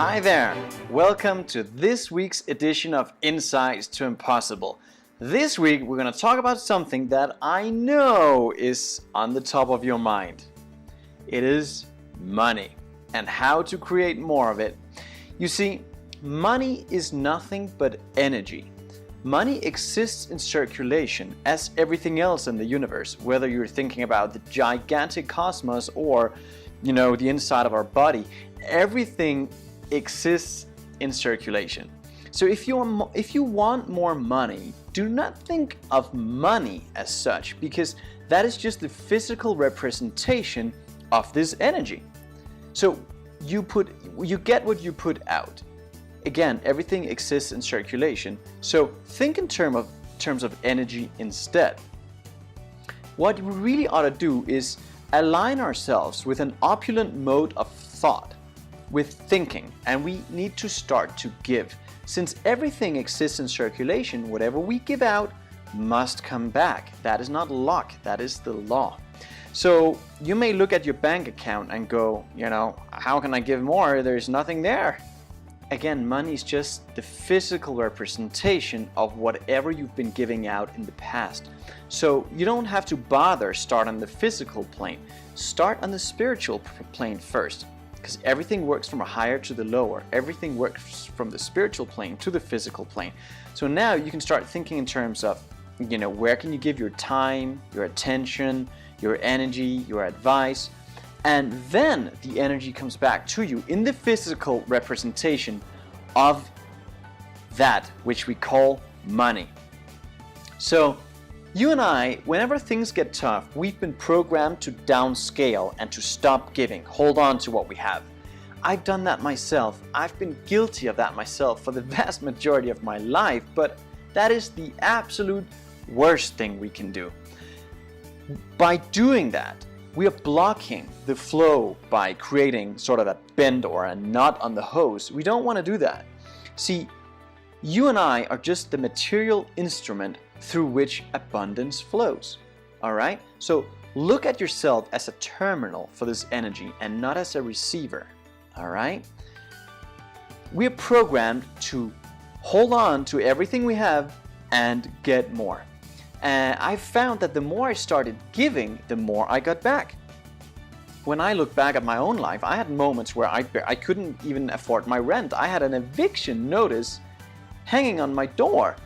Hi there! Welcome to this week's edition of Insights to Impossible. This week we're going to talk about something that I know is on the top of your mind. It is money and how to create more of it. You see, money is nothing but energy. Money exists in circulation as everything else in the universe, whether you're thinking about the gigantic cosmos or, the inside of our body. Everything exists in circulation. So if you want more money, do not think of money as such, because that is just the physical representation of this energy. So you get what you put out. Again, everything exists in circulation. So think in terms of energy instead. What we really ought to do is align ourselves with an opulent mode of thought, with thinking, and we need to start to give. Since everything exists in circulation, whatever we give out must come back. That is not luck, that is the law. So you may look at your bank account and go, how can I give more? There's nothing there. Again, money is just the physical representation of whatever you've been giving out in the past. So you don't have to bother start on the physical plane. Start on the spiritual plane first, because everything works from a higher to the lower. Everything works from the spiritual plane to the physical plane. So now you can start thinking in terms of, where can you give your time, your attention, your energy, your advice, and then the energy comes back to you in the physical representation of that which we call money. So you and I, whenever things get tough, we've been programmed to downscale and to stop giving, hold on to what we have. I've done that myself. I've been guilty of that myself for the vast majority of my life, but that is the absolute worst thing we can do. By doing that, we are blocking the flow by creating sort of a bend or a knot on the hose. We don't want to do that. See, you and I are just the material instrument through which abundance flows. All right? So look at yourself as a terminal for this energy and not as a receiver. All right? We are programmed to hold on to everything we have and get more. And I found that the more I started giving, the more I got back. When I look back at my own life, I had moments where I couldn't even afford my rent. I had an eviction notice hanging on my door.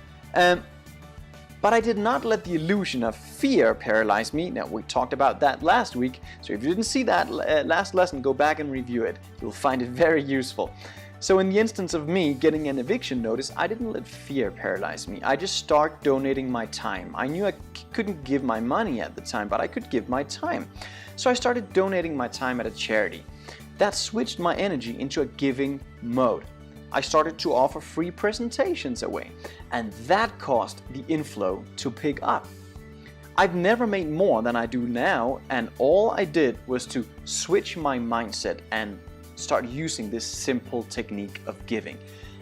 But I did not let the illusion of fear paralyze me. Now, we talked about that last week, so if you didn't see that last lesson, go back and review it. You'll find it very useful. So in the instance of me getting an eviction notice, I didn't let fear paralyze me. I just started donating my time. I knew I couldn't give my money at the time, but I could give my time. So I started donating my time at a charity. That switched my energy into a giving mode. I started to offer free presentations away, and that caused the inflow to pick up. I've never made more than I do now, and all I did was to switch my mindset and start using this simple technique of giving.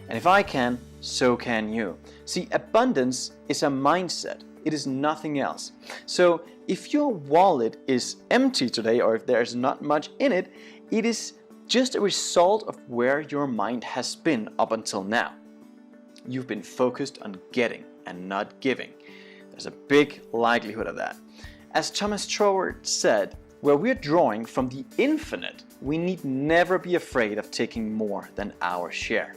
And if I can, so can you. See, abundance is a mindset. It is nothing else. So if your wallet is empty today, or if there's not much in it, it is just a result of where your mind has been up until now. You've been focused on getting and not giving. There's a big likelihood of that. As Thomas Troward said, where we're drawing from the infinite, we need never be afraid of taking more than our share.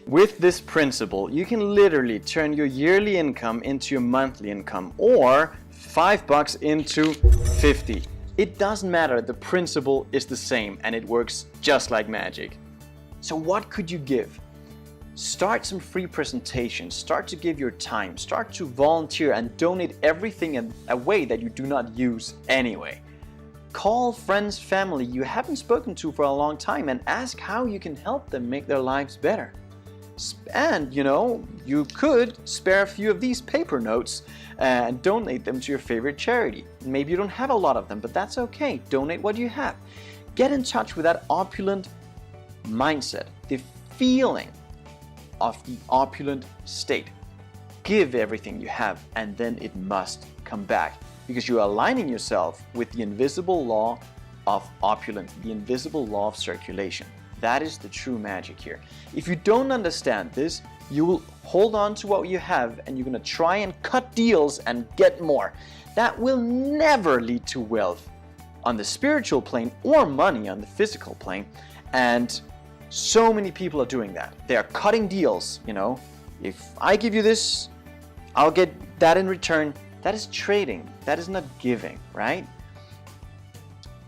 With this principle, you can literally turn your yearly income into your monthly income, or $5 into 50. It doesn't matter, the principle is the same and it works just like magic. So what could you give? Start some free presentations, start to give your time, start to volunteer and donate everything away that you do not use anyway. Call friends, family you haven't spoken to for a long time and ask how you can help them make their lives better. And you could spare a few of these paper notes and donate them to your favorite charity. Maybe you don't have a lot of them, but that's okay. Donate what you have. Get in touch with that opulent mindset, the feeling of the opulent state. Give everything you have, and then it must come back, because you're aligning yourself with the invisible law of opulence, the invisible law of circulation. That is the true magic here. If you don't understand this, you will hold on to what you have and you're going to try and cut deals and get more. That will never lead to wealth on the spiritual plane or money on the physical plane. And so many people are doing that. They are cutting deals, you know. If I give you this, I'll get that in return. That is trading. That is not giving, right?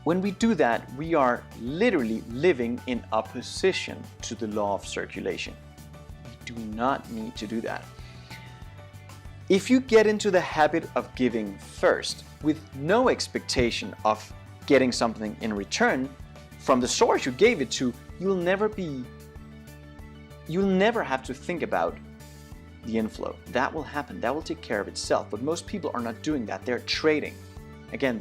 When we do that, we are literally living in opposition to the law of circulation. We do not need to do that. If you get into the habit of giving first, with no expectation of getting something in return from the source you gave it to, you'll never have to think about the inflow. That will happen. That will take care of itself. But most people are not doing that. They're trading. Again,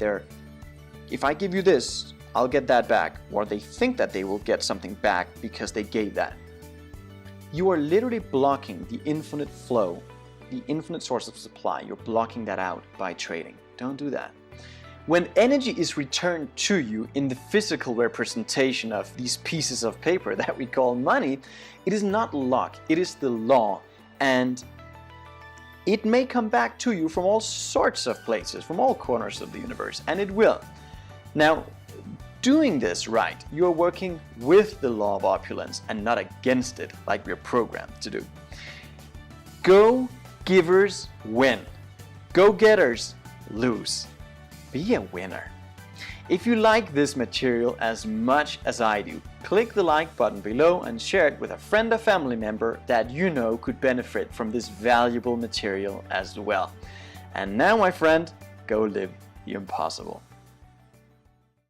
if I give you this, I'll get that back. Or they think that they will get something back because they gave that. You are literally blocking the infinite flow, the infinite source of supply. You're blocking that out by trading. Don't do that. When energy is returned to you in the physical representation of these pieces of paper that we call money, it is not luck, it is the law. And it may come back to you from all sorts of places, from all corners of the universe, and it will. Now, doing this right, you're working with the law of opulence and not against it like we're programmed to do. Go-givers win. Go-getters lose. Be a winner. If you like this material as much as I do, click the like button below and share it with a friend or family member that you know could benefit from this valuable material as well. And now, my friend, go live the impossible.